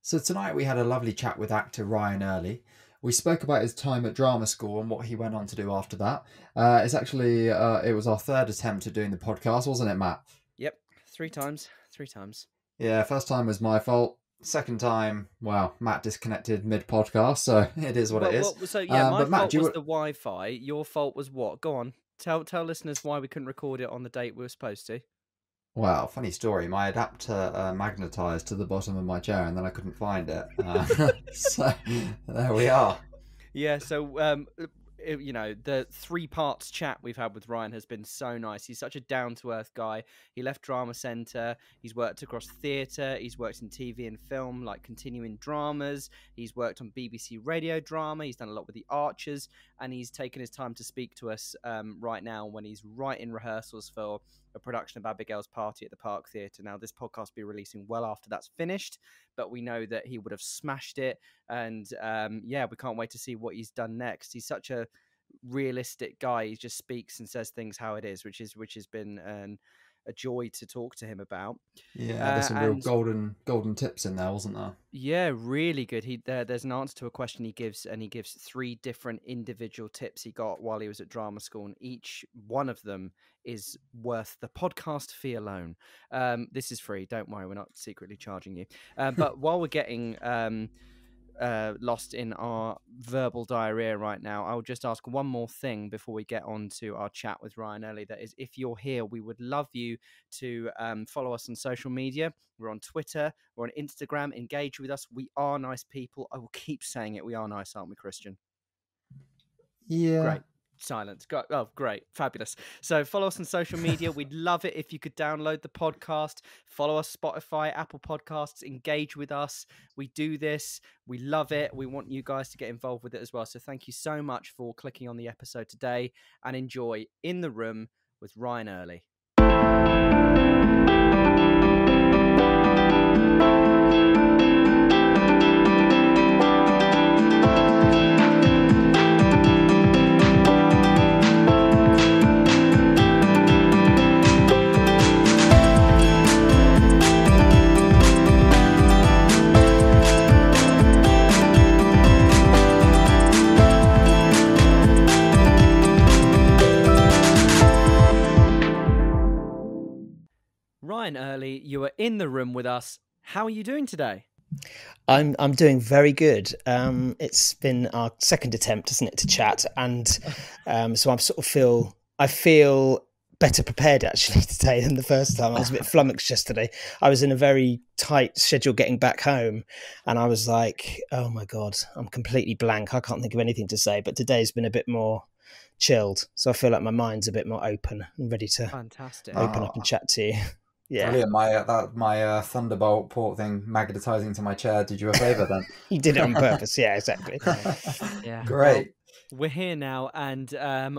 So tonight we had a lovely chat with actor Ryan Early. We spoke about his time at drama school and what he went on to do after that. It's actually, it was our third attempt at doing the podcast, wasn't it, Matt? Yep, three times. Yeah, first time was my fault. Second time, well, Matt disconnected mid-podcast, so it is what it is. My fault was the Wi-Fi. Your fault was what? Go on. Tell listeners why we couldn't record it on the date we were supposed to. Well, funny story. My adapter magnetised to the bottom of my chair and then I couldn't find it. So there we are. Yeah, so, the 3 parts chat we've had with Ryan has been so nice. He's such a down-to-earth guy. He left Drama Centre. He's worked across theatre. He's worked in TV and film, like continuing dramas. He's worked on BBC radio drama. He's done a lot with the Archers. And he's taken his time to speak to us right now when he's right in rehearsals for a production of Abigail's Party at the Park Theatre. Now, this podcast will be releasing well after that's finished, but we know that he would have smashed it. And we can't wait to see what he's done next. He's such a realistic guy. He just speaks and says things how it is, which has been a joy to talk to him about. Yeah, there's some real golden tips in there, wasn't there? Yeah, really good. There's an answer to a question he gives, and he gives 3 different individual tips he got while he was at drama school, and each one of them is worth the podcast fee alone. This is free, don't worry, we're not secretly charging you. But while we're getting lost in our verbal diarrhea right now, I'll just ask one more thing before we get on to our chat with Ryan Early. That is, if you're here, we would love you to follow us on social media. We're on Twitter, we're on Instagram. Engage with us. We are nice people. I will keep saying it. We are nice, aren't we, Christian? Yeah. Great. Silence. Oh, great. Fabulous. So follow us on social media. We'd love it if you could download the podcast, follow us Spotify, Apple Podcasts, engage with us. We do this. We love it. We want you guys to get involved with it as well. So thank you so much for clicking on the episode today, and enjoy In the Room with Ryan Early. Ryan Early, you are in the room with us. How are you doing today? I'm doing very good. It's been our second attempt, isn't it, to chat, and so I feel better prepared actually today than the first time. I was a bit flummoxed yesterday. I was in a very tight schedule getting back home, and I was like, "Oh my god, I'm completely blank. I can't think of anything to say." But today's been a bit more chilled, so I feel like my mind's a bit more open and ready to open up and chat to you. Yeah, brilliant. My Thunderbolt port thing magnetising to my chair did you a favour then? You did it on purpose. Yeah, exactly. Yeah, great. Well, we're here now, and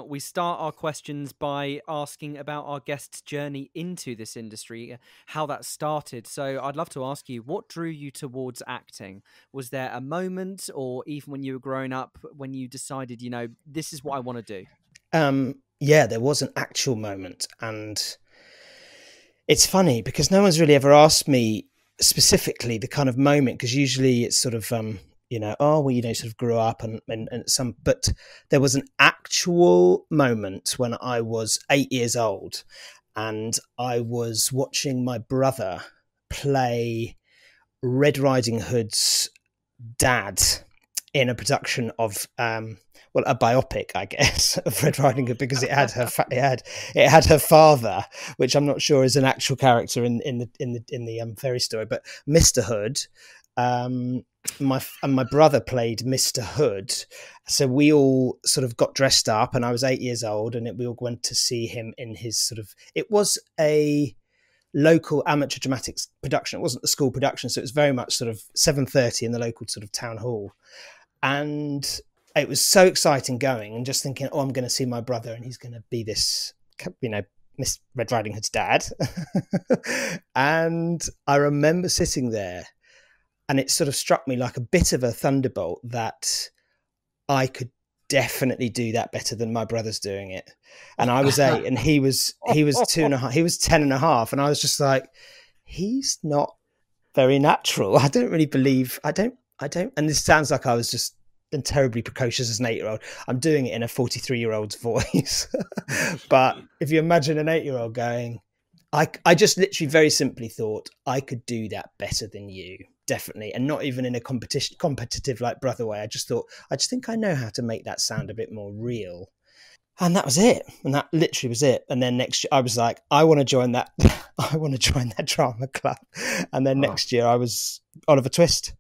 we start our questions by asking about our guest's journey into this industry, how that started. So I'd love to ask you, what drew you towards acting? Was there a moment, or even when you were growing up, when you decided, this is what I want to do? Yeah, there was an actual moment, and it's funny because no one's really ever asked me specifically the kind of moment, because usually it's sort of, sort of grew up and some, but there was an actual moment when I was 8 years old and I was watching my brother play Red Riding Hood's dad in a production of, a biopic, I guess, of Red Riding Hood, because it had her father, which I'm not sure is an actual character in the fairy story, but Mr. Hood. My brother played Mr. Hood, so we all sort of got dressed up, and I was 8 years old, and we all went to see him in his sort of. It was a local amateur dramatics production. It wasn't a school production, so it was very much sort of 7:30 in the local sort of town hall, and it was so exciting going and just thinking, I'm going to see my brother and he's going to be this, Miss Red Riding Hood's dad. And I remember sitting there, and it sort of struck me like a bit of a thunderbolt that I could definitely do that better than my brother's doing it. And I was 8 and he was 2.5, he was 10.5. And I was just like, he's not very natural. I don't really believe, I don't, and this sounds like I was just terribly precocious as an 8-year-old. I'm doing it in a 43-year-old's voice. But if you imagine an 8-year-old going, I just literally very simply thought I could do that better than you, definitely. And not even in a competitive like brother way. I just think I know how to make that sound a bit more real. And that was it. And that literally was it. And then next year I was like, I want to join that. I want to join that drama club. And then next year I was Oliver Twist.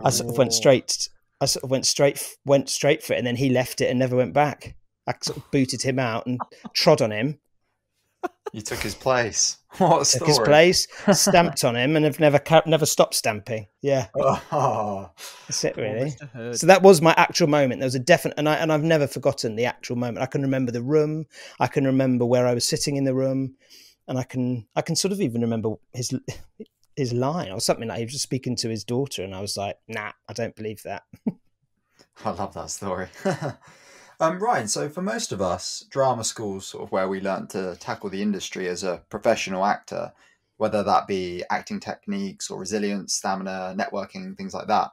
I sort of went straight for it. And then he left it and never went back. I sort of booted him out and trod on him. You took his place. What a story. Took his place, stamped on him, and have never stopped stamping. Yeah, that's it really. So that was my actual moment. There was a definite, and I've never forgotten the actual moment. I can remember the room. I can remember where I was sitting in the room, and I can sort of even remember his line or something like he was just speaking to his daughter, and I was like, nah, I don't believe that. I love that story. Ryan, so for most of us, drama school's sort of where we learn to tackle the industry as a professional actor, whether that be acting techniques or resilience, stamina, networking, things like that.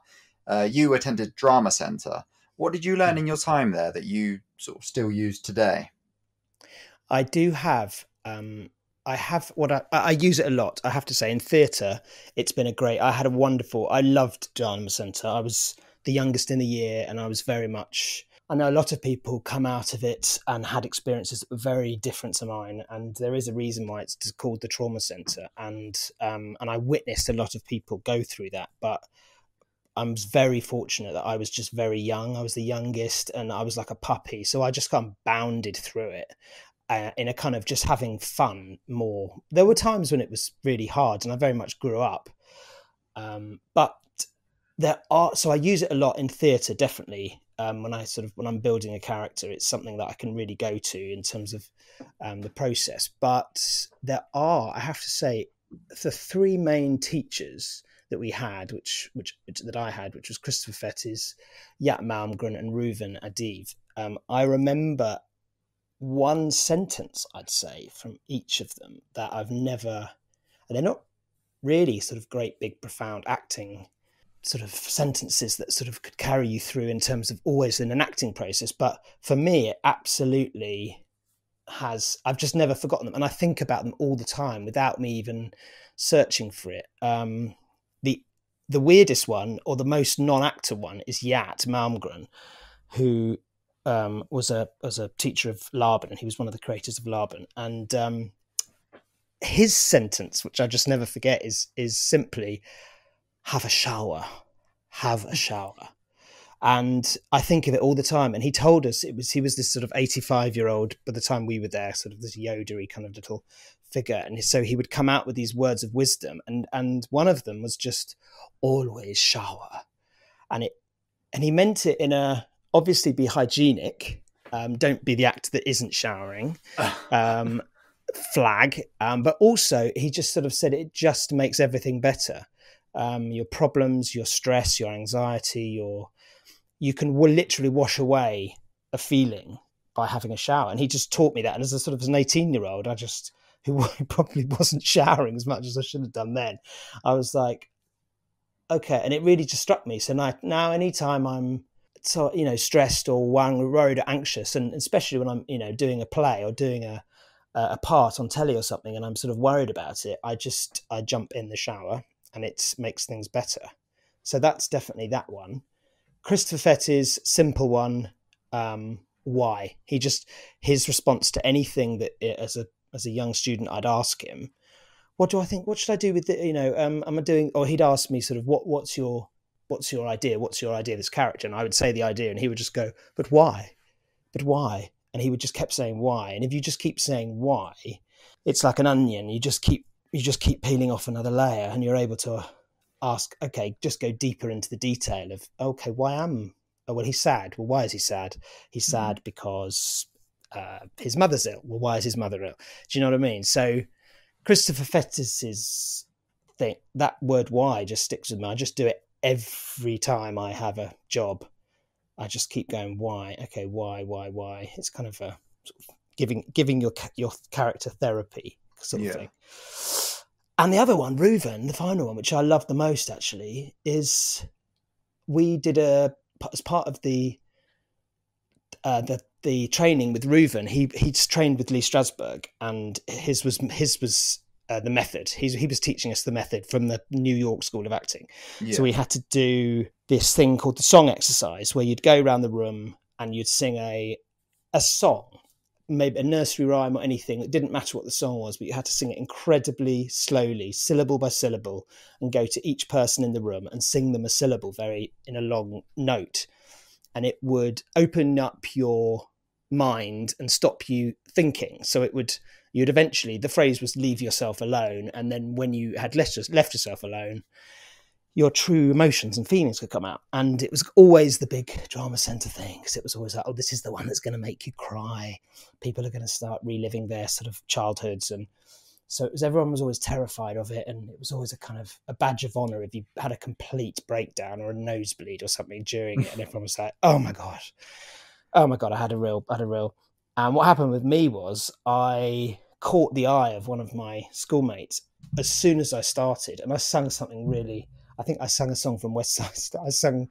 You attended Drama Centre. What did you learn in your time there that you sort of still use today? I do have. I have what I use it a lot. I have to say, in theatre, it's been I loved Drama Centre. I was the youngest in the year, and I was very much. I know a lot of people come out of it and had experiences that were very different to mine, and there is a reason why it's called the Trauma Centre. And I witnessed a lot of people go through that, but I'm very fortunate that I was just very young. I was the youngest, and I was like a puppy, so I just kind of bounded through it in a kind of just having fun more. There were times when it was really hard, and I very much grew up, but so I use it a lot in theatre, definitely. When I'm building a character, it's something that I can really go to in terms of the process. But I have to say, the three main teachers that we had, which was Christopher Fettis, Yat Malmgren, and Reuven Adiv. I remember one sentence, I'd say, from each of them that they're not really sort of great, big, profound acting sort of sentences that sort of could carry you through in terms of always in an acting process. But for me, it absolutely has. I've just never forgotten them. And I think about them all the time without me even searching for it. The weirdest one, or the most non-actor one, is Yat Malmgren, who was a teacher of Laban, and he was one of the creators of Laban. And his sentence, which I just never forget, is simply, have a shower. And I think of it all the time. And he told us he was this sort of 85-year-old by the time we were there, sort of this Yoda-y kind of little figure. And so he would come out with these words of wisdom. And one of them was just always shower. And he meant it in obviously be hygienic. Don't be the actor that isn't showering. Flag. But also he just sort of said it just makes everything better. Your problems, your stress, your anxiety, you can literally wash away a feeling by having a shower. And he just taught me that. And as an 18-year-old, who probably wasn't showering as much as I should have done then, I was like, okay. And it really just struck me. So now anytime I'm stressed or worried or anxious, and especially when I'm, doing a play or doing a part on telly or something, and I'm sort of worried about it, I jump in the shower. And it makes things better. So that's definitely that one. Christopher Fettis, simple one. Why? His response to anything that as a young student I'd ask him, what do I think? What should I do with it? Am I doing? Or he'd ask me sort of, what's your idea? What's your idea of this character? And I would say the idea, and he would just go, but why? But why? And he would just keep saying why. And if you just keep saying why, it's like an onion. You just keep peeling off another layer, and you're able to ask, okay, just go deeper into the detail of, okay, he's sad. Well, why is he sad? He's sad because his mother's ill. Well, why is his mother ill? Do you know what I mean? So Christopher Fettis's thing, that word why just sticks with me. I just do it every time I have a job. I just keep going, why? Okay, why? It's kind of a sort of giving your character therapy sort of thing. And the other one, Reuven, the final one, which I love the most actually, is we did as part of the training with Reuven. He's trained with Lee Strasberg, and his was the method. He was teaching us the method from the New York School of Acting. Yeah. So we had to do this thing called the song exercise, where you'd go around the room and you'd sing a song, maybe a nursery rhyme or anything. It didn't matter what the song was, but you had to sing it incredibly slowly, syllable by syllable, and go to each person in the room and sing them a syllable in a long note. And it would open up your mind and stop you thinking. So you'd eventually, the phrase was leave yourself alone. And then when you had left yourself alone, your true emotions and feelings could come out. And it was always the big drama centre thing, because it was always like, oh, this is the one that's going to make you cry. People are going to start reliving their sort of childhoods. And so everyone was always terrified of it. And it was always a kind of a badge of honour if you had a complete breakdown or a nosebleed or something during it. And everyone was like, oh my God, I had a real. And what happened with me was I caught the eye of one of my schoolmates as soon as I started. And I sung something really, I think I sang a song from West Side. I sung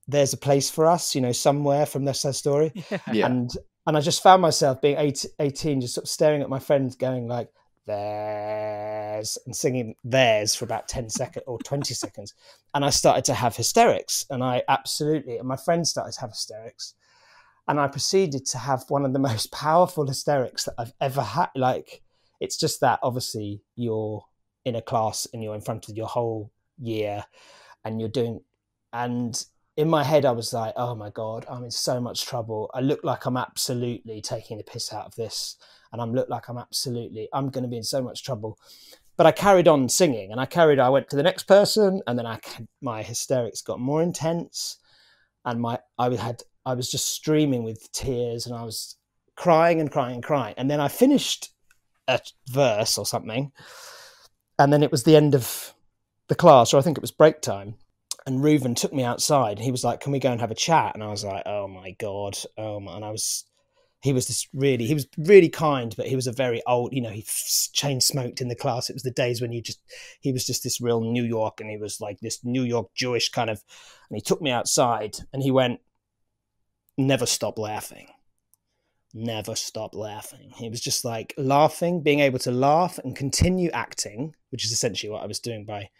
There's a Place for Us, somewhere from West Side Story. Yeah. And I just found myself being 18, just sort of staring at my friends going like, there's, and singing there's for about 10 seconds or 20 seconds. And I started to have hysterics, and my friends started to have hysterics. And I proceeded to have one of the most powerful hysterics that I've ever had. Like, it's just that obviously you're in a class and you're in front of your whole year and and in my head I was like, oh my God, I'm in so much trouble. I look like I'm absolutely taking the piss out of this, and I'm going to be in so much trouble. But I carried on singing, and I went to the next person, and then my hysterics got more intense, and I was just streaming with tears, and I was crying and crying and crying. And then I finished a verse or something, and then it was the end of the class, or I think it was break time. And Reuven took me outside, and he was like, can we go and have a chat? And I was like, oh my God. And he was really kind, but he was a very old, he chain smoked in the class. It was the days when he was just this real New York, and he was like this New York Jewish kind of, and he took me outside and he went, never stop laughing. Never stop laughing. He was just like laughing, being able to laugh and continue acting, which is essentially what I was doing by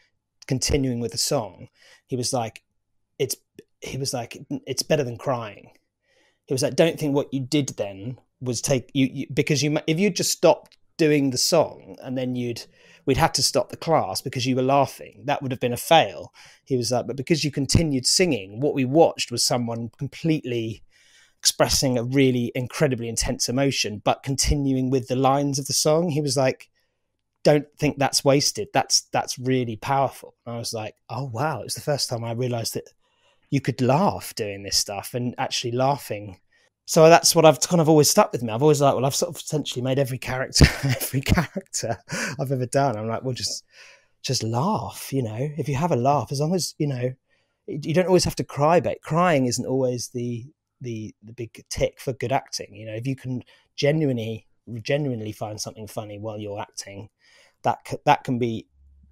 continuing with the song. He was like, it's better than crying. He was like, don't think what you did then was take you because if you just stopped doing the song and then we'd have to stop the class because you were laughing, that would have been a fail. He was like, but because you continued singing, what we watched was someone completely expressing a really incredibly intense emotion, but continuing with the lines of the song. He was like, don't think that's wasted. That's really powerful. And I was like, oh wow, it was the first time I realized that you could laugh doing this stuff, and actually laughing. So that's what I've kind of always stuck with me. I've always like, well, I've sort of essentially made every character I've ever done. I'm like, well, just laugh, if you have a laugh, as long as, you don't always have to cry, but crying isn't always the big tick for good acting. If you can genuinely find something funny while you're acting, that can be,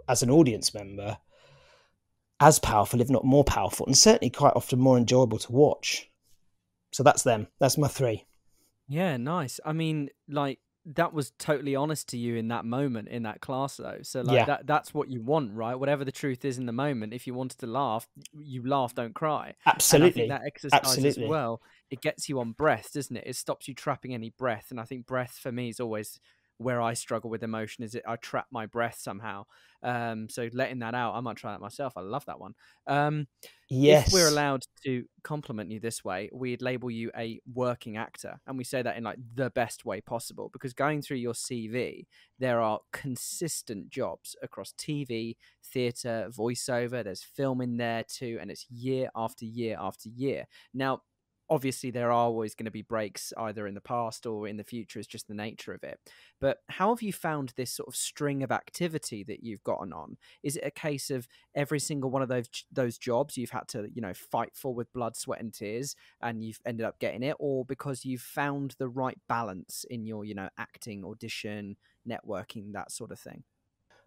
as an audience member, as powerful, if not more powerful, and certainly quite often more enjoyable to watch. So that's my 3. Yeah, nice. I mean, like, that was totally honest to you in that moment in that class, though. So like, that's what you want, right? Whatever the truth is in the moment, if you wanted to laugh, you laugh, don't cry. Absolutely. And I think that exercise as well, it gets you on breath, doesn't it? It stops you trapping any breath. And I think breath for me is always where I struggle with emotion, is I trap my breath somehow. So letting that out, I might try that myself. I love that one. Yes. If we're allowed to compliment you this way, we'd label you a working actor. And we say that in like the best way possible, because going through your CV, there are consistent jobs across TV, theatre, voiceover, there's film in there too, and it's year after year after year. Now, obviously, there are always going to be breaks either in the past or in the future. It's just the nature of it. But how have you found this sort of string of activity that you've gotten on? Is it a case of every single one of those jobs you've had to, fight for with blood, sweat and tears, and you've ended up getting it? Or because you've found the right balance in your, acting, audition, networking, that sort of thing?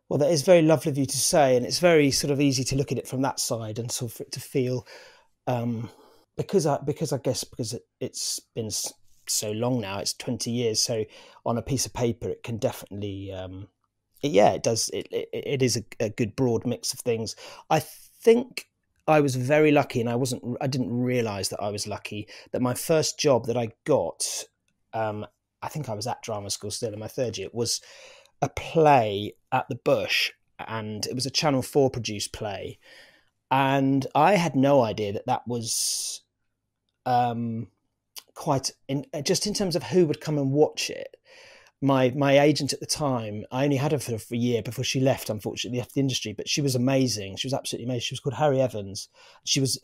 Well, that is very lovely of you to say, and it's very sort of easy to look at it from that side and sort of for it to feel, because it's been so long now, it's 20 years. So on a piece of paper, it can definitely, it does. It is a good broad mix of things. I think I was very lucky, and I didn't realise that I was lucky that my first job that I got, I think I was at drama school still in my third year, was a play at the Bush, and it was a Channel 4 produced play, and I had no idea that was quite just in terms of who would come and watch it. My agent at the time, I only had her for a year before she left, unfortunately left the industry, but she was amazing. She was absolutely amazing. She was called Harry Evans. She was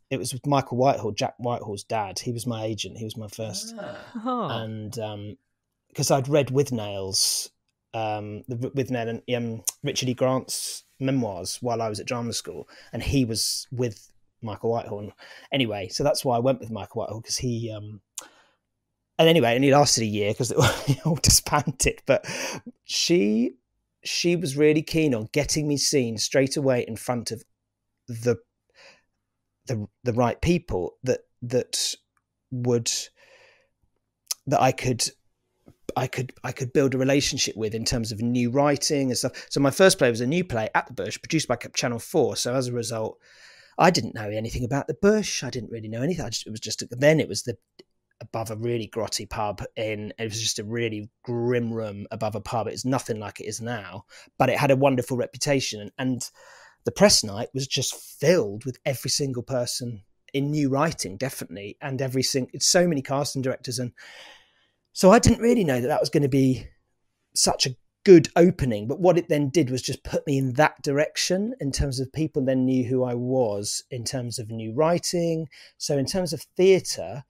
it was with Michael Whitehall, Jack Whitehall's dad. He was my agent. He was my first. And because I'd read Withnail's Withnail and Richard E. Grant's memoirs while I was at drama school, and he was with Michael Whitehall. Anyway, so that's why I went with Michael Whitehall, because he and he lasted a year because it all disbanded. But she was really keen on getting me seen straight away in front of the right people that I could build a relationship with in terms of new writing and stuff. So my first play was a new play at the Bush, produced by Channel 4. So as a result, I didn't know anything about the Bush. I didn't really know anything. Then it was above a really grotty pub it was just a really grim room above a pub. It's nothing like it is now, but it had a wonderful reputation. And the press night was just filled with every single person in new writing, definitely. And it's so many casting directors. And so I didn't really know that was going to be such a good opening. But what it then did was just put me in that direction in terms of people then knew who I was in terms of new writing. So in terms of theatre,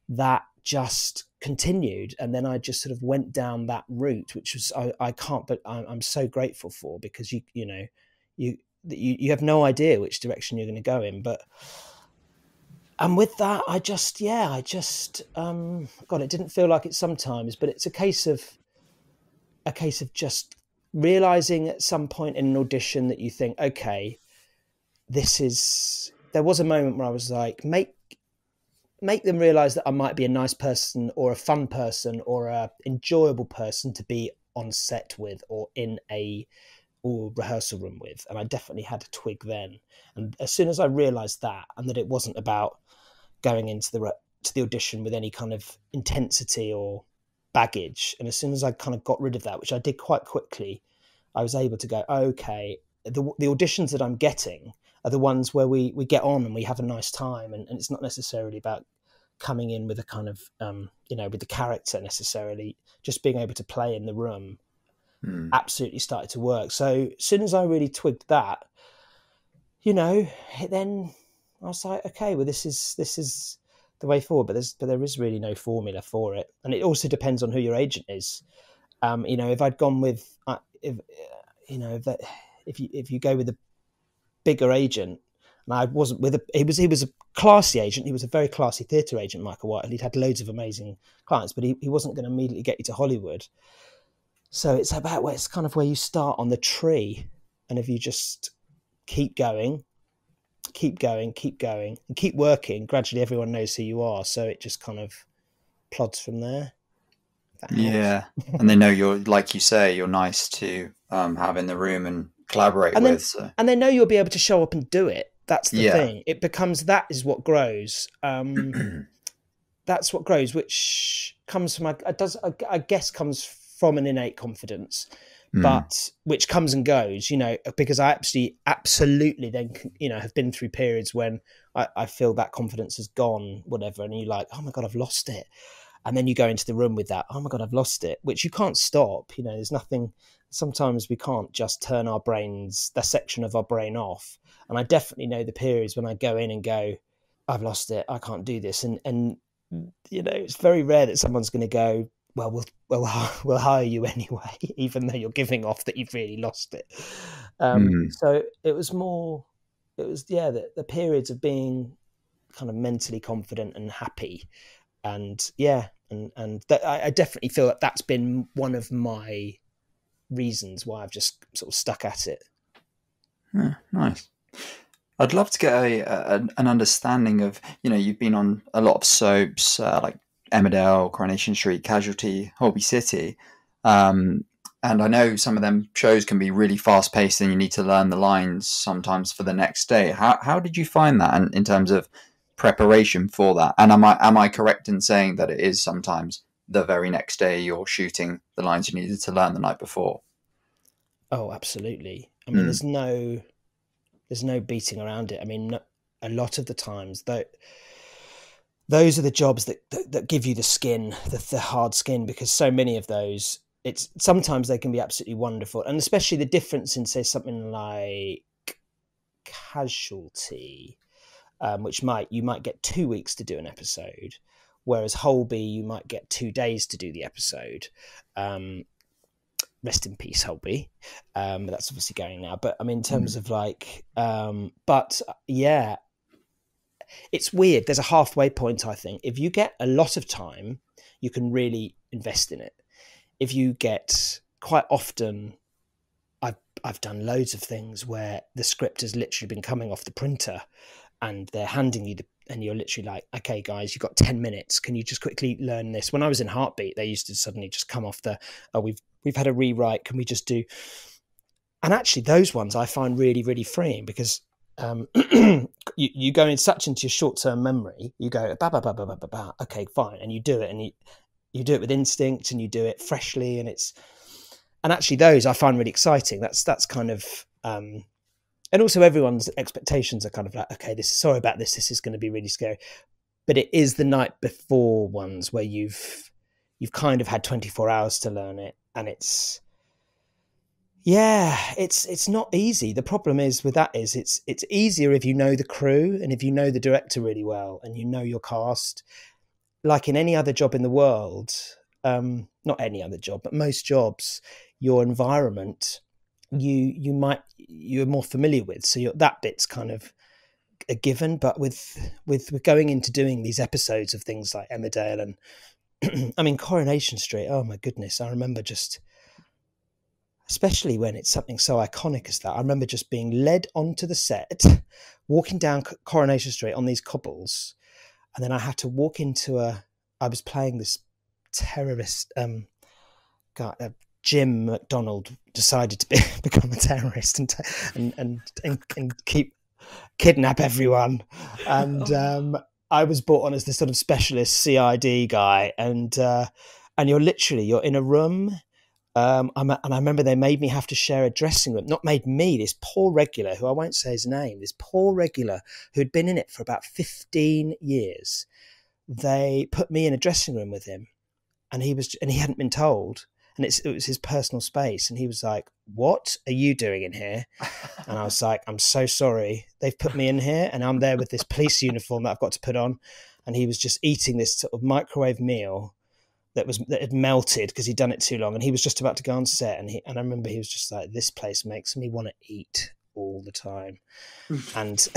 that just continued, and then I just sort of went down that route, which was I'm so grateful for, because you have no idea which direction you're going to go in. And with that, I just God, it didn't feel like it sometimes, but it's a case of just realizing at some point in an audition that you think, okay, there was a moment where I was like, make them realize that I might be a nice person or a fun person or a enjoyable person to be on set with or in a rehearsal room with. And I definitely had a twig then. And as soon as I realized that, and that it wasn't about going into the audition with any kind of intensity or baggage, and as soon as I kind of got rid of that, which I did quite quickly, I was able to go, okay, the auditions that I'm getting are the ones where we get on and we have a nice time, and it's not necessarily about coming in with a kind of with the character necessarily. Just being able to play in the room absolutely started to work. So as soon as I really twigged that, then I was like, okay, well, this is the way forward. But there is really no formula for it, and it also depends on who your agent is. If I'd gone with if you go with a bigger agent, and I wasn't with he was a classy agent. He was a very classy theatre agent, Michael White, and he'd had loads of amazing clients, but he wasn't going to immediately get you to Hollywood. So it's about it's kind of where you start on the tree, and if you just keep going, and keep working, gradually everyone knows who you are. So it just kind of plods from there. Yeah, and they know you're, like you say, you're nice to have in the room and collaborate with. So. And they know you'll be able to show up and do it. That's the thing. It becomes, that is what grows. That's what grows, which comes from, I guess comes from an innate confidence, but which comes and goes, because I absolutely then, have been through periods when I feel that confidence has gone, whatever. And you're like, oh my God, I've lost it. And then you go into the room with that, oh my God, I've lost it, which you can't stop. There's nothing, sometimes we can't just turn that section of our brain off. And I definitely know the periods when I go in and go, I've lost it, I can't do this. And it's very rare that someone's going to go, well, we'll hire you anyway, even though you're giving off that you've really lost it. So it was the periods of being kind of mentally confident and happy. And I definitely feel that that's been one of my reasons why I've just sort of stuck at it. Yeah, nice. I'd love to get an understanding of, you've been on a lot of soaps like Emmerdale, Coronation Street, Casualty, Holby City. And I know some of them shows can be really fast paced and you need to learn the lines sometimes for the next day. How did you find that in terms of preparation for that? And am I correct in saying that it is sometimes the very next day you're shooting the lines you needed to learn the night before? Oh, absolutely. I mean, there's no beating around it. I mean, a lot of the times, those are the jobs that give you the skin, the hard skin, because so many of those, sometimes they can be absolutely wonderful. And especially the difference in, say, something like Casualty, which you might get 2 weeks to do an episode, whereas Holby, you might get 2 days to do the episode. Rest in peace, Holby. That's obviously going now. But I mean, in terms of but yeah, it's weird. There's a halfway point, I think. If you get a lot of time, you can really invest in it. If you get, quite often, I've done loads of things where the script has literally been coming off the printer and they're handing you and you're literally like, okay, guys, you've got 10 minutes. Can you just quickly learn this? When I was in Heartbeat, they used to suddenly just come off we've had a rewrite. Can we just do? And actually those ones I find really, really freeing because you go into your short-term memory, you go, ba, ba, ba, ba, ba, ba, ba. Okay, fine. And you do it and you do it with instinct and you do it freshly. And actually those I find really exciting. That's kind of, and also everyone's expectations are kind of like, okay, sorry about this. This is going to be really scary. But it is the night before ones where you've kind of had 24 hours to learn it. And it's not easy. The problem is with that is it's easier if you know the crew and if you know the director really well and you know your cast. Like in any other job in the world, not any other job, but most jobs, your environment, you're more familiar with. So that bit's kind of a given. But with going into doing these episodes of things like Emmerdale and I mean, Coronation Street, oh my goodness. I remember especially when it's something so iconic as that, I remember just being led onto the set, walking down Coronation Street on these cobbles. And then I had to walk into I was playing this terrorist, Jim McDonald decided to become a terrorist and kidnap everyone. And, I was brought on as this sort of specialist CID guy, and you're in a room. And I remember they made me have to share a dressing room. Not made me, this poor regular who I won't say his name. This poor regular who had been in it for about 15 years. They put me in a dressing room with him, and he hadn't been told. And it was his personal space. And he was like, "What are you doing in here?" And I was like, "I'm so sorry. They've put me in here and I'm there with this police uniform that I've got to put on." And he was just eating this sort of microwave meal that had melted because he'd done it too long. And he was just about to go on set. And I remember he was just like, "This place makes me want to eat all the time." And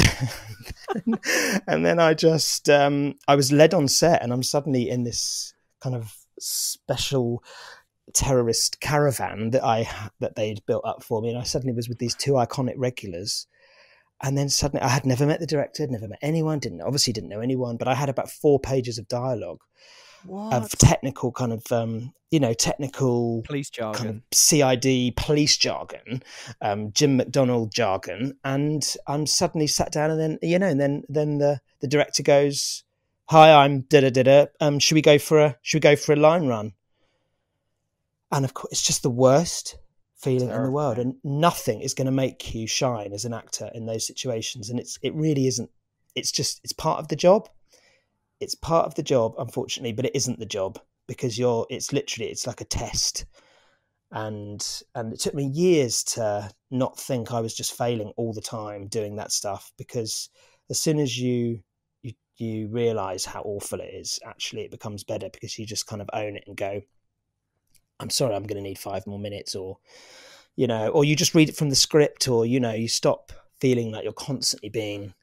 and then I just, I was led on set and I'm suddenly in this kind of special terrorist caravan that they'd built up for me, and I suddenly was with these two iconic regulars. And then suddenly I had never met the director, never met anyone, didn't know anyone, but I had about 4 pages of dialogue of technical kind of technical police jargon, kind of CID police jargon, Jim McDonald jargon. And I'm suddenly sat down, and then the director goes, "Hi, I'm da-da-da-da. Should we go for a line run?" And of course, it's just the worst feeling in the world, and nothing is going to make you shine as an actor in those situations. And it really isn't. It's part of the job. It's part of the job, unfortunately, but it isn't the job because it's like a test. And it took me years to not think I was just failing all the time doing that stuff, because as soon as you realize how awful it is, actually it becomes better because you just kind of own it and go, "I'm sorry, I'm going to need 5 more minutes," or you just read it from the script, or, you stop feeling like you're constantly being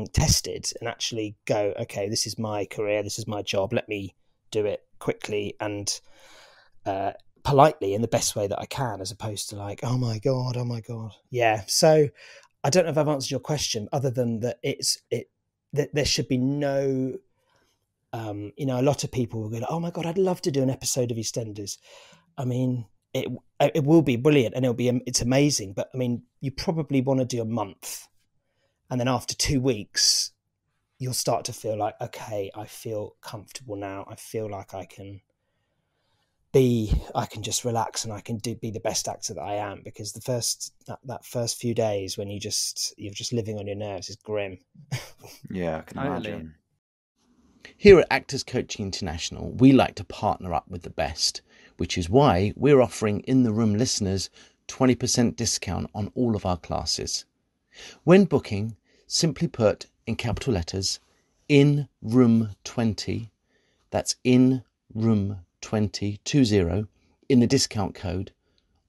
tested and actually go, "Okay, this is my career. This is my job. Let me do it quickly and politely in the best way that I can, as opposed to like, oh my God. Yeah. So I don't know if I've answered your question, other than that that there should be no, a lot of people will go, oh my God, I'd love to do an episode of EastEnders. I mean, it will be brilliant and it's amazing. But I mean, you probably want to do a month. And then after 2 weeks, you'll start to feel like, okay, I feel comfortable now. I feel like I can just relax and I can be the best actor that I am, because that first few days when you're just living on your nerves is grim. Yeah, I can imagine. Here at Actors Coaching International, we like to partner up with the best, which is why we're offering In the Room listeners 20% discount on all of our classes. When booking, simply put in capital letters, In Room 20, that's In Room 20 in the discount code,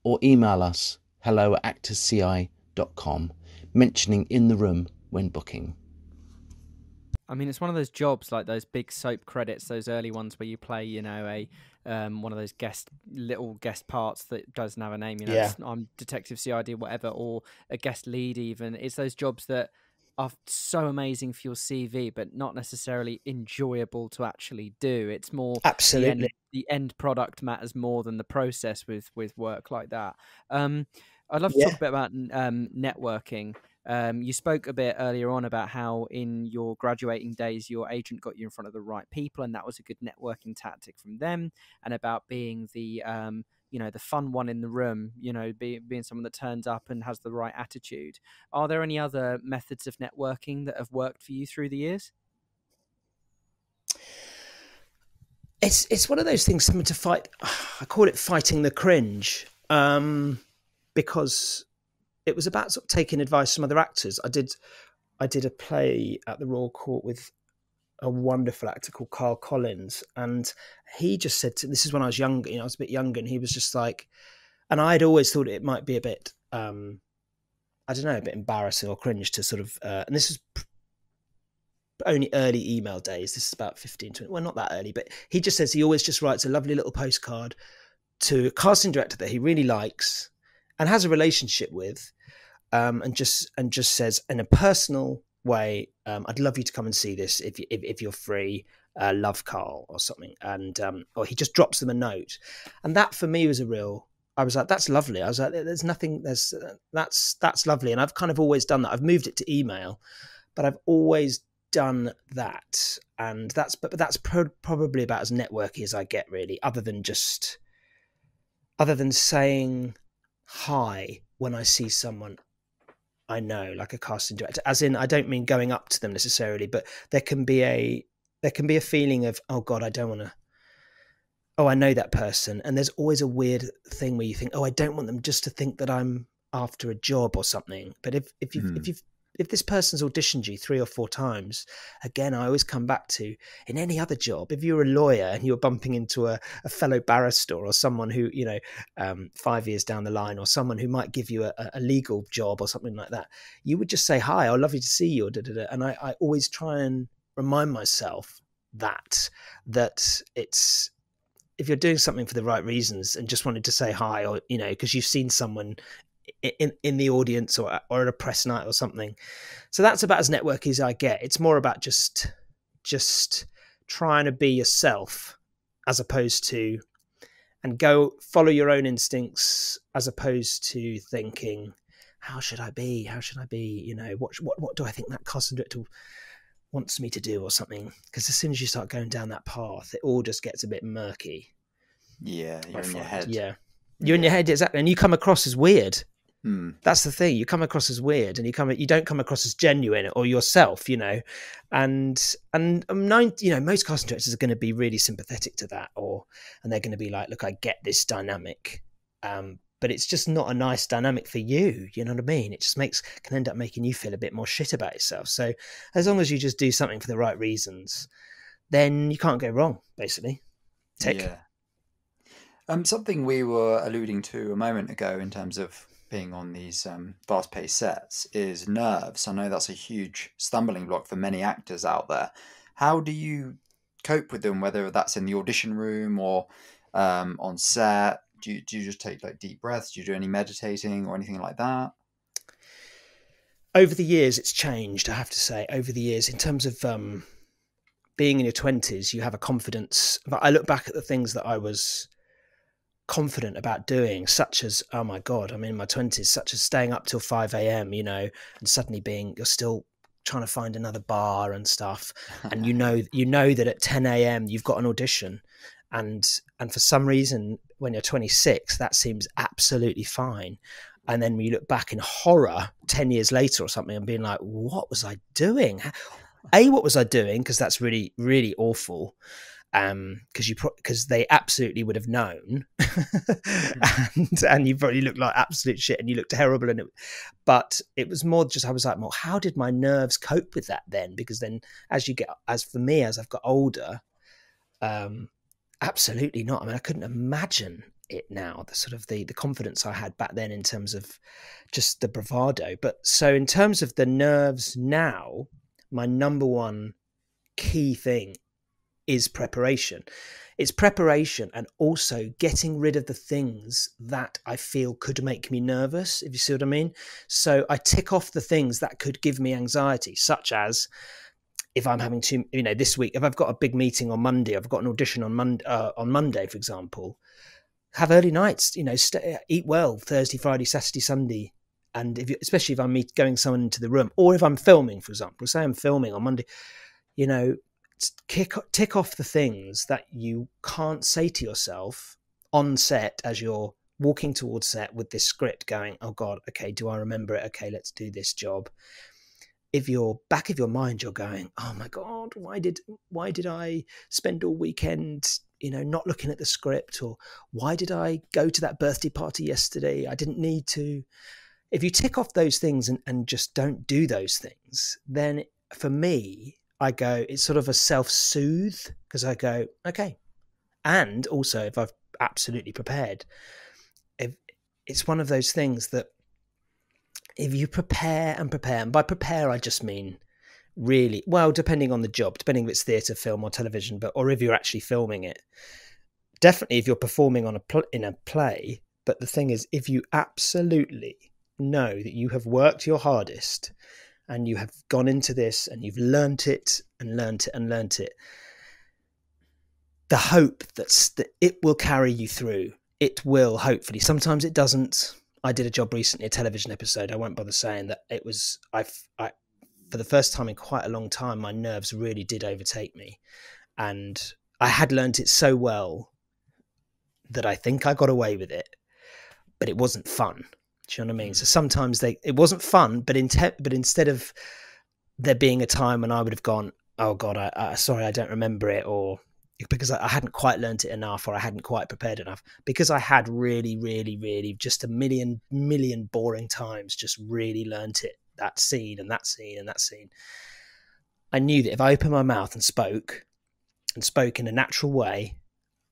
or email us hello@actorsci.com mentioning In the Room when booking. I mean, it's one of those jobs, like those big soap credits, those early ones where you play, one of those little guest parts that doesn't have a name, Yeah. I'm Detective CID, whatever, or a guest lead even. It's those jobs that are so amazing for your CV, but not necessarily enjoyable to actually do. It's more Absolutely. the end product matters more than the process with work like that. I'd love to talk a bit about networking. You spoke a bit earlier on about how in your graduating days, your agent got you in front of the right people, and that was a good networking tactic from them, and about being the fun one in the room, being someone that turns up and has the right attitude. Are there any other methods of networking that have worked for you through the years? It's one of those things, something to fight. I call it fighting the cringe, because it was about sort of taking advice from other actors. I did a play at the Royal Court with a wonderful actor called Carl Collins, and he just said this is when I was younger, I was a bit younger, and he was just like, and I'd always thought it might be a bit, a bit embarrassing or cringe to sort of, and this was only early email days. This is about 15, 20, well, not that early, but he just says he always just writes a lovely little postcard to a casting director that he really likes and has a relationship with, and just says in a personal way, I'd love you to come and see this if you're free. Love, Carl, or something, and or he just drops them a note, and that for me was I was like, that's lovely. I was like, that's lovely, and I've kind of always done that. I've moved it to email, but I've always done that, and that's probably about as networky as I get, really, other than saying hi when I see someone I know, like a casting director, as in, I don't mean going up to them necessarily, but there can be a feeling of, oh God, I don't want to, oh, I know that person. And there's always a weird thing where you think, oh, I don't want them just to think that I'm after a job or something. But if this person's auditioned you 3 or 4 times, again, I always come back to, in any other job, if you're a lawyer and you're bumping into a fellow barrister or someone who, 5 years down the line, or someone who might give you a legal job or something like that, you would just say, hi, I'd love you to see you. And I always try and remind myself that it's, if you're doing something for the right reasons and just wanted to say hi, or, because you've seen someone in the audience or at a press night or something. So that's about as networky as I get. It's more about just trying to be yourself, as opposed to, and go follow your own instincts, as opposed to thinking, how should I be? What do I think that casting director wants me to do or something? Because as soon as you start going down that path, it all just gets a bit murky. Yeah, you're in your head. Yeah, you're in your head, exactly, and you come across as weird. That's the thing. You come across as weird, and you don't come across as genuine or yourself, And most casting directors are going to be really sympathetic to that, and they're going to be like, "Look, I get this dynamic, but it's just not a nice dynamic for you." You know what I mean? It just can end up making you feel a bit more shit about yourself. So as long as you just do something for the right reasons, then you can't go wrong. Basically, Yeah. Something we were alluding to a moment ago in terms of being on these fast-paced sets is nerves. I know that's a huge stumbling block for many actors out there. How do you cope with them, whether that's in the audition room or on set? do you just take like deep breaths? Do you do any meditating or anything like that? Over the years, it's changed, I have to say. Over the years, in terms of being in your 20s, you have a confidence. I look back at the things that I was confident about doing, such as, oh my God, I'm in my 20s, such as staying up till 5 a.m., you know, and suddenly you're still trying to find another bar and stuff. And you know that at 10 a.m. you've got an audition. And for some reason, when you're 26, that seems absolutely fine. And then you look back in horror 10 years later or something and being like, what was I doing? What was I doing? Because that's really, really awful. Because they absolutely would have known. and you probably looked like absolute shit and you looked terrible. But it was more just, I was like, well, how did my nerves cope with that then? Because then as I've got older, absolutely not. I mean, I couldn't imagine it now, the sort of the confidence I had back then in terms of just the bravado. But so in terms of the nerves now, my number one key thing is preparation. It's preparation and also getting rid of the things that I feel could make me nervous, if you see what I mean. So I tick off the things that could give me anxiety, such as if I'm having to, this week, if I've got a big meeting on Monday, I've got an audition on Monday, for example, have early nights, eat well Thursday, Friday, Saturday, Sunday. And especially if I'm going someone into the room, or if I'm filming, for example, say I'm filming on Monday, tick off the things that you can't say to yourself on set as you're walking towards set with this script going, oh God, okay, do I remember it? Okay, let's do this job. If you're back of your mind, you're going, oh my God, why did I spend all weekend, not looking at the script? Or why did I go to that birthday party yesterday? I didn't need to. If you tick off those things and just don't do those things, then for me, I go, it's sort of a self-soothe, because I go, okay. And also, if I've absolutely prepared, it's one of those things that if you prepare, and by prepare, I just mean really, well, depending on the job, depending if it's theatre, film or television, or if you're actually filming it. Definitely if you're performing in a play, but the thing is, if you absolutely know that you have worked your hardest and you have gone into this and you've learnt it and learnt it and learnt it, the hope that it will carry you through. It will, hopefully. Sometimes it doesn't. I did a job recently, a television episode. I won't bother saying that it was, for the first time in quite a long time, my nerves really did overtake me. And I had learnt it so well that I think I got away with it, but it wasn't fun. Do you know what I mean? So sometimes it wasn't fun, but instead of there being a time when I would have gone, oh God, sorry, I don't remember it, or because I hadn't quite learnt it enough, or I hadn't quite prepared enough, because I had really, really, really just a million boring times just really learnt it, that scene and that scene and that scene. I knew that if I opened my mouth and spoke in a natural way,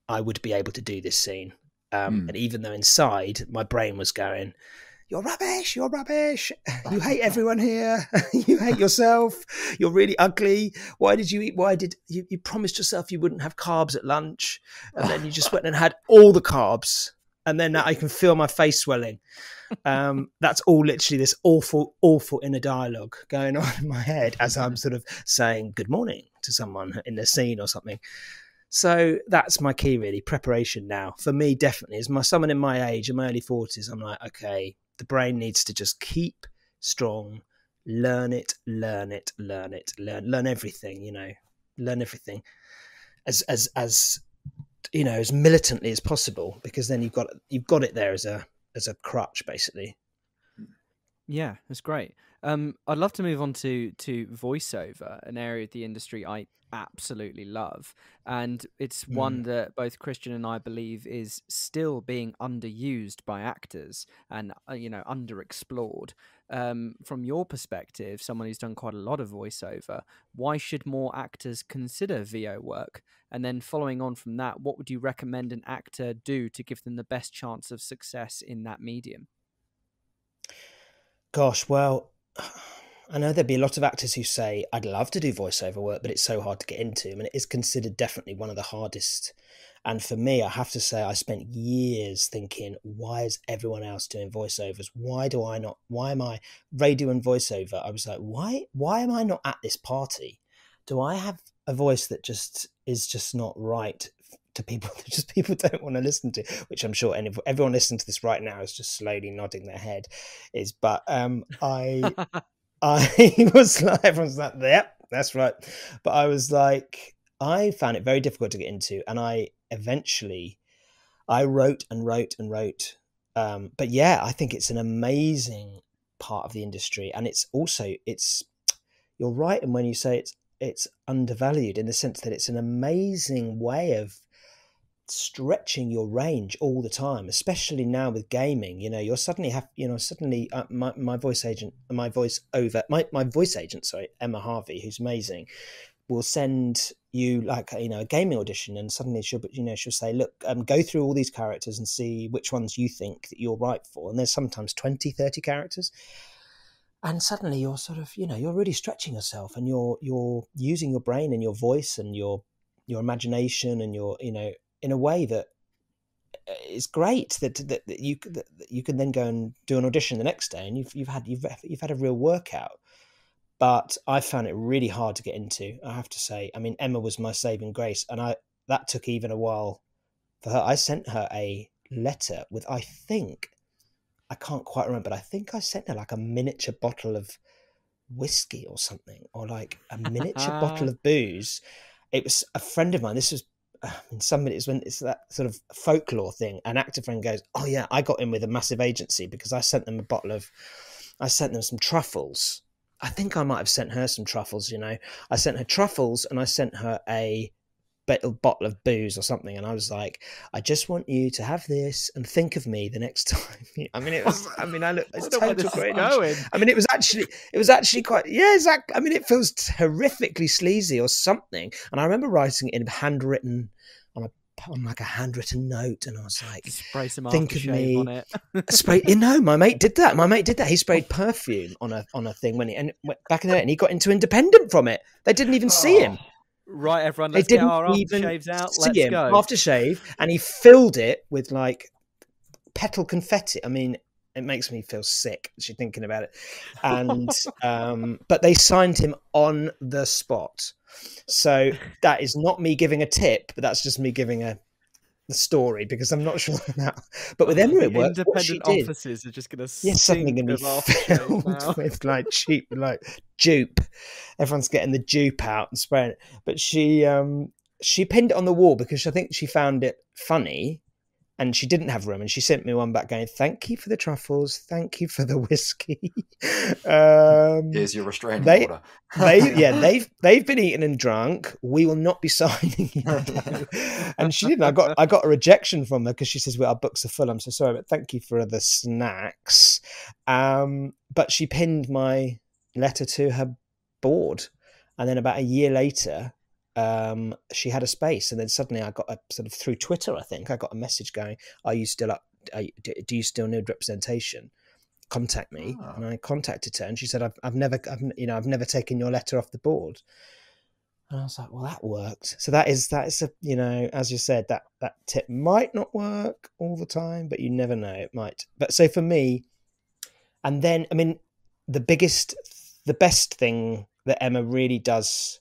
I would be able to do this scene. And even though inside my brain was going, you're rubbish, you hate everyone here, you hate yourself, you're really ugly, why did you eat, you promised yourself you wouldn't have carbs at lunch, and then you just went and had all the carbs, and then I can feel my face swelling. That's all literally this awful inner dialogue going on in my head as I'm sort of saying good morning to someone in the scene or something. So that's my key, really, preparation now. For me, definitely, as someone in my age, in my early 40s, I'm like, okay, the brain needs to just keep strong, learn everything, learn everything as militantly as possible, because then you've got it there as a crutch, basically. Yeah, that's great. I'd love to move on to voiceover, an area of the industry I absolutely love, and it's one that both Christian and I believe is still being underused by actors and underexplored. From your perspective, someone who's done quite a lot of voiceover, why should more actors consider VO work? And then following on from that, what would you recommend an actor do to give them the best chance of success in that medium? Gosh, well, I know there'd be a lot of actors who say, I'd love to do voiceover work, but it's so hard to get into. I mean, it is considered definitely one of the hardest And for me, I have to say, I spent years thinking, why is everyone else doing voiceovers? Why do I not? Why am I radio and voiceover? I was like, why am I not at this party? Do I have a voice that is just not right to people that just people don't want to listen to? Which I'm sure everyone listening to this right now is just slowly nodding their head. But I was like, everyone's like, yep, that's right. But I was like, I found it very difficult to get into, and I wrote and wrote and wrote. But yeah, I think it's an amazing part of the industry, and you're right. And when you say it's undervalued, in the sense that it's an amazing way of stretching your range all the time, especially now with gaming. You're suddenly my voice agent, sorry, Emma Harvey, who's amazing, will send you like a gaming audition, and suddenly she'll say, look, go through all these characters and see which ones you think that you're right for. And there's sometimes 20-30 characters, and suddenly you're sort of you're really stretching yourself, and you're using your brain and your voice and your imagination, and in a way that is great, that you can then go and do an audition the next day, and you've had a real workout. But I found it really hard to get into, I have to say. I mean, Emma was my saving grace, and that took even a while for her. I sent her a letter with, I can't quite remember, but I think I sent her like a miniature bottle of whiskey or something, or like a miniature bottle of booze. It was a friend of mine. This was it's that sort of folklore thing. An actor friend goes, oh yeah, I got in with a massive agency because I sent them some truffles. I think I might have sent her some truffles, I sent her truffles, and I sent her a bottle of booze or something. And I was like, I just want you to have this and think of me the next time. It's total cringe. I mean, it was actually quite, yeah, exactly. I mean, it feels horrifically sleazy or something. And I remember writing it in handwritten on like a handwritten note, and I was like, spray some think of me on it. my mate did that. He sprayed perfume on a thing when back in there, and he got into Independent from it. They didn't even see him. Right, everyone, let's get our aftershaves out. Let's go. Aftershave, and he filled it with like petal confetti. I mean, it makes me feel sick actually thinking about it. And but they signed him on the spot. So that is not me giving a tip, but that's just me giving the story, because I'm not sure now. But with Emma, it worked. Independent offices are just going to suddenly going to be filled with like cheap, like dupe. Everyone's getting the dupe out and spraying it. But she pinned it on the wall because I think she found it funny, and she didn't have room, and she sent me one back going, thank you for the truffles, thank you for the whiskey. Here's your restraining order. They've been eaten and drunk. We will not be signing you. And she didn't. I got a rejection from her because she says, well, our books are full, I'm so sorry, but thank you for the snacks. But she pinned my letter to her board, and then about a year later, she had a space, and then suddenly I got a sort of, through Twitter, I think I got a message going, are you still up? Do you still need representation? Contact me. Oh. And I contacted her, and she said, I've never taken your letter off the board. And I was like, well, that worked. So that is a, as you said, that tip might not work all the time, but you never know, it might. But so for me, and then, I mean, the best thing that Emma really does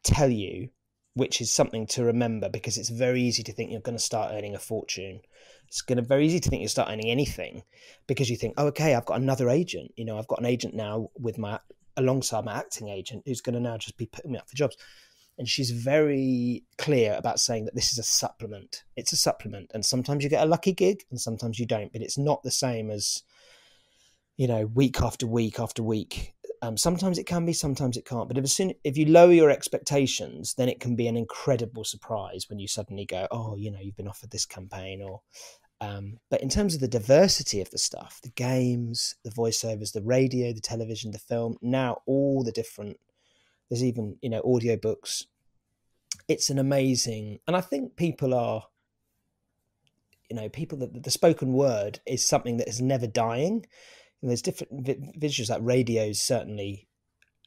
tell you, which is something to remember, because it's very easy to think you're going to start earning a fortune. It's very easy to think you start earning anything because you think, oh, okay, I've got another agent. I've got an agent now alongside my acting agent who's going to now just be putting me up for jobs. And she's very clear about saying that this is a supplement. It's a supplement. And sometimes you get a lucky gig and sometimes you don't, but it's not the same as, week after week after week. Sometimes it can be, sometimes it can't. But if you lower your expectations, then it can be an incredible surprise when you suddenly go, oh, you've been offered this campaign. Or, but in terms of the diversity of the stuff, the games, the voiceovers, the radio, the television, the film, now all the different, there's even, audiobooks. It's an amazing, and I think people are, the spoken word is something that is never dying. And there's different visuals, like radio's certainly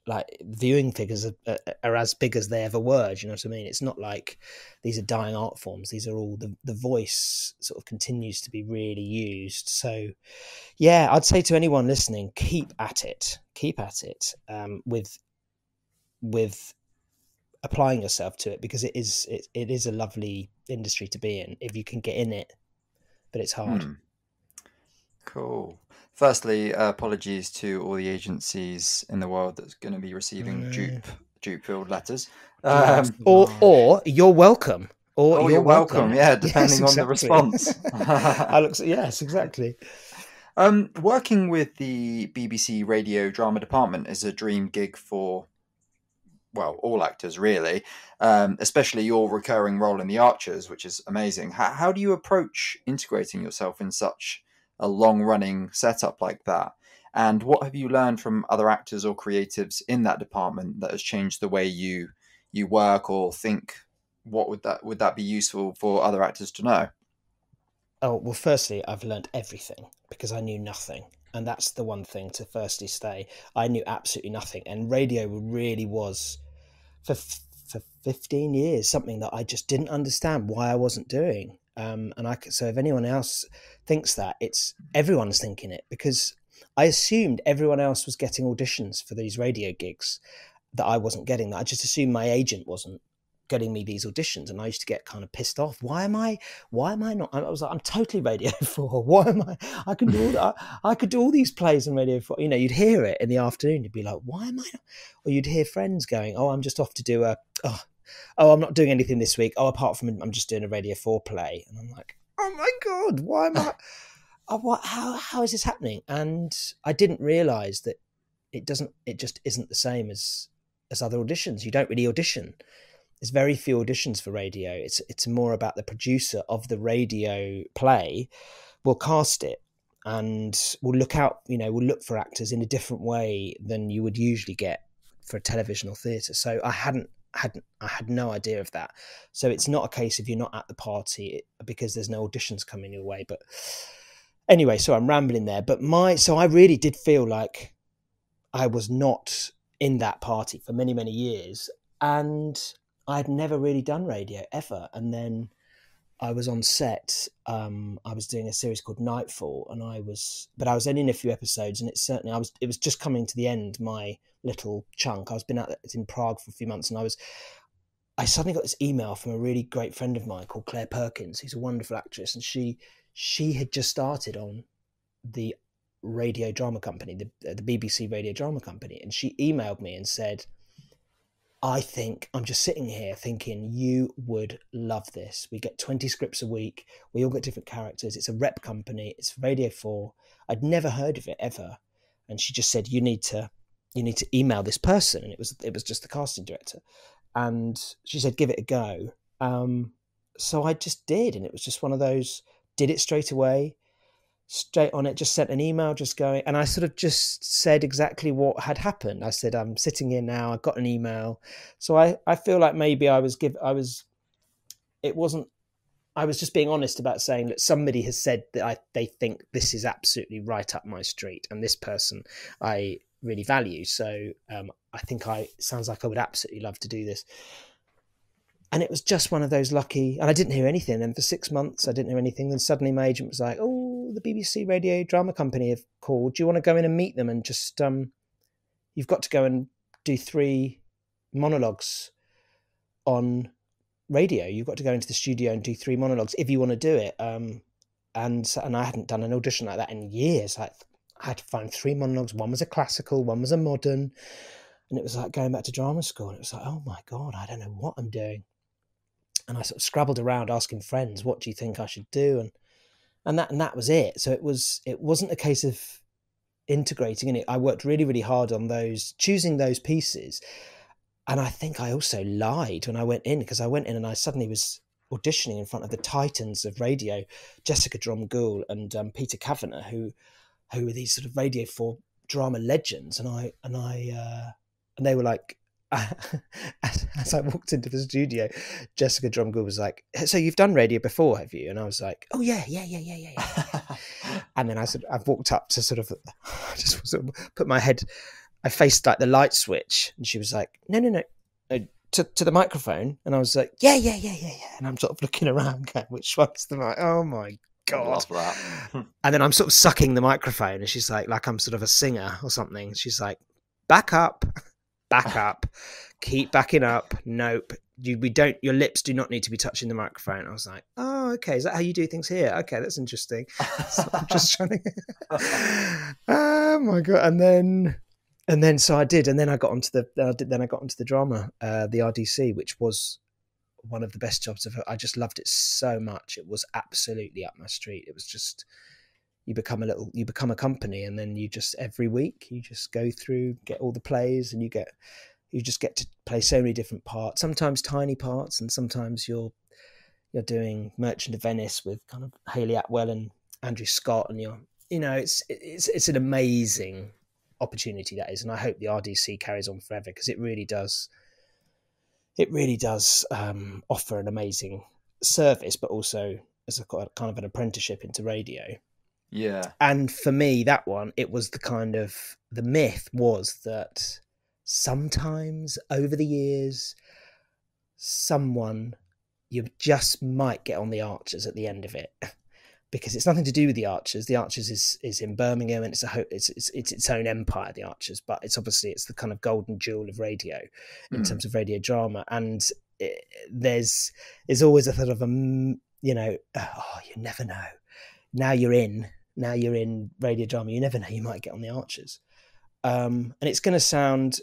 like viewing figures are as big as they ever were. Do you know what I mean? It's not like these are dying art forms. These are all the voice sort of continues to be really used. So yeah, I'd say to anyone listening, keep at it with applying yourself to it, because it is a lovely industry to be in if you can get in it, but it's hard. Cool. Firstly, apologies to all the agencies in the world that's going to be receiving dupe-filled letters. Or you're welcome. Or you're welcome. Yeah, depending on the response. Yes, exactly. Working with the BBC Radio Drama Department is a dream gig for, well, all actors really, especially your recurring role in The Archers, which is amazing. How do you approach integrating yourself in such a long-running setup like that? And what have you learned from other actors or creatives in that department that has changed the way you work or think? What would that be useful for other actors to know? Oh, well, firstly, I've learned everything because I knew nothing. And that's the one thing to firstly say. I knew absolutely nothing. And radio really was, for 15 years, something that I just didn't understand why I wasn't doing. So if anyone else thinks that, everyone's thinking it, because I assumed everyone else was getting auditions for these radio gigs that I wasn't getting. That I just assumed my agent wasn't getting me these auditions, and I used to get kind of pissed off. Why am I not? I was like, I'm totally Radio 4. Why am I could do all that. I could do all these plays on Radio 4. You know, you'd hear it in the afternoon. You'd be like, why am I not? Or you'd hear friends going, oh, I'm just off to do I'm not doing anything this week. Oh, apart from I'm just doing a Radio 4 play. And I'm like, oh my God, why am I? How is this happening? And I didn't realise that it just isn't the same as other auditions. You don't really audition. There's very few auditions for radio. It's more about the producer of the radio play will cast it, and we'll look for actors in a different way than you would usually get for a television or theatre. So I had no idea of that. So it's not a case of you're not at the party because there's no auditions coming your way. But anyway, so I'm rambling there. But so I really did feel like I was not in that party for many, many years. And I'd never really done radio ever. And then I was on set. I was doing a series called Knightfall, but I was only in a few episodes, and it was just coming to the end, my little chunk. I was been in Prague for a few months, and I suddenly got this email from a really great friend of mine called Claire Perkins, who's a wonderful actress, and she had just started on the radio drama company, the BBC Radio Drama Company, and she emailed me and said, I think I'm just sitting here thinking you would love this. We get 20 scripts a week. We all get different characters. It's a rep company. It's Radio 4. I'd never heard of it ever. And she just said, you need to email this person. And it was just the casting director. And she said, give it a go. So I just did. And it was just one of those, did it straight away, straight on it, just sent an email, just going, and I sort of just said exactly what had happened. I said, I'm sitting here now, I got an email. So I feel like maybe I was just being honest about saying that somebody has said that they think this is absolutely right up my street, and this person I really value. So I think sounds like I would absolutely love to do this. And it was just one of those lucky, and I didn't hear anything. And for 6 months, I didn't hear anything. Then suddenly my agent was like, oh, the BBC Radio Drama Company have called. Do you want to go in and meet them? And just, you've got to go and do 3 monologues on radio. You've got to go into the studio and do 3 monologues if you want to do it. And I hadn't done an audition like that in years. I had to find 3 monologues. One was a classical, one was a modern. And it was like going back to drama school. And it was like, oh my God, I don't know what I'm doing. And I sort of scrabbled around asking friends, what do you think I should do? And that was it. So it wasn't a case of integrating in it. I worked really, really hard on choosing those pieces. And I think I also lied when I went in, because I went in and I suddenly was auditioning in front of the titans of radio, Jessica Dromgoole and Peter Kavanagh, who were these sort of Radio 4 drama legends. And they were like, as I walked into the studio, Jessica Dromgoole was like, so you've done radio before, have you? And I was like, oh yeah. And then I walked up to just sort of put my head I faced like the light switch, and she was like, no, to the microphone. And I was like, yeah. And I'm sort of looking around, going, which one's the mic? Oh my God. I love that. And then I'm sort of sucking the microphone, and she's like I'm sort of a singer or something. She's like, back up, keep backing up. Nope. Your lips do not need to be touching the microphone. I was like, oh, okay. Is that how you do things here? Okay, that's interesting. So I'm just trying to, oh my God. And then so I did, and then I got onto the drama, the RDC, which was one of the best jobs of it. I just loved it so much. It was absolutely up my street. It was just, you become a company, and then you just, every week you just go through, get all the plays, and you just get to play so many different parts, sometimes tiny parts, and sometimes you're doing Merchant of Venice with kind of Hayley Atwell and Andrew Scott, and it's an amazing opportunity, that is. And I hope the RDC carries on forever, because it really does offer an amazing service, but also as a kind of an apprenticeship into radio. Yeah. And for me, that one, it was the myth was that sometimes over the years, you just might get on the Archers at the end of it, because it's nothing to do with the Archers. The Archers is in Birmingham, and it's its own empire, the Archers, but it's the kind of golden jewel of radio in terms of radio drama. And there's always a sort of you never know. Now you're in radio drama, you never know, you might get on the Archers. And it's going to sound,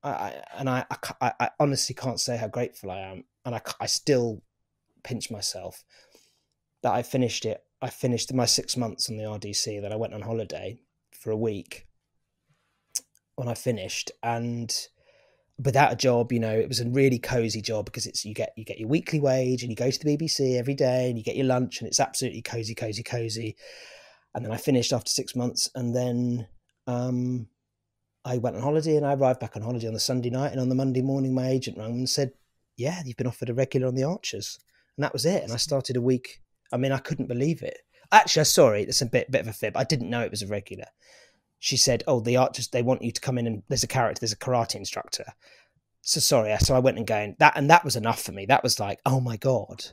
I honestly can't say how grateful I am, and I still pinch myself that I finished it. I finished my 6 months on the RDC, then I went on holiday for a week when I finished, and without a job, it was a really cozy job, because you get your weekly wage, and you go to the BBC every day, and you get your lunch, and it's absolutely cozy. And then I finished after 6 months, and then I went on holiday, and I arrived back on holiday on the Sunday night, and on the Monday morning my agent rang and said, yeah, you've been offered a regular on the Archers. And that was it. And I started a week. I mean, I couldn't believe it. Actually, sorry, it's a bit of a fib. I didn't know it was a regular. She said, oh, the Archers, they want you to come in, and there's a karate instructor. So I went and going that, and that was enough for me. That was like, oh my God,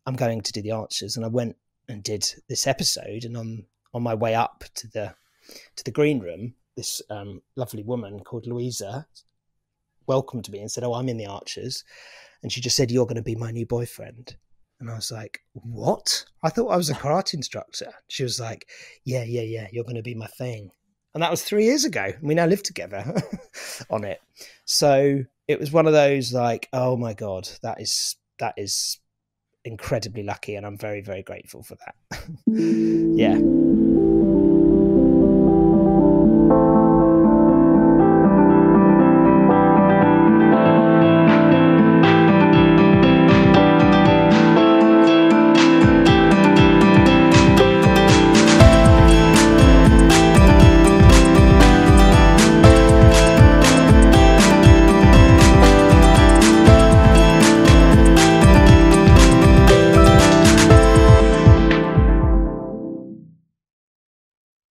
I'm going to do the Archers. And I went and did this episode, and on my way up to the green room, this lovely woman called Louisa welcomed me and said, oh, I'm in the Archers. And she just said, you're going to be my new boyfriend. And I was like, what? I thought I was a karate instructor. She was like, yeah, you're going to be my thing. And that was 3 years ago. We now live together on it. So it was one of those like, oh my God, that is incredibly lucky. And I'm very, very grateful for that. Yeah.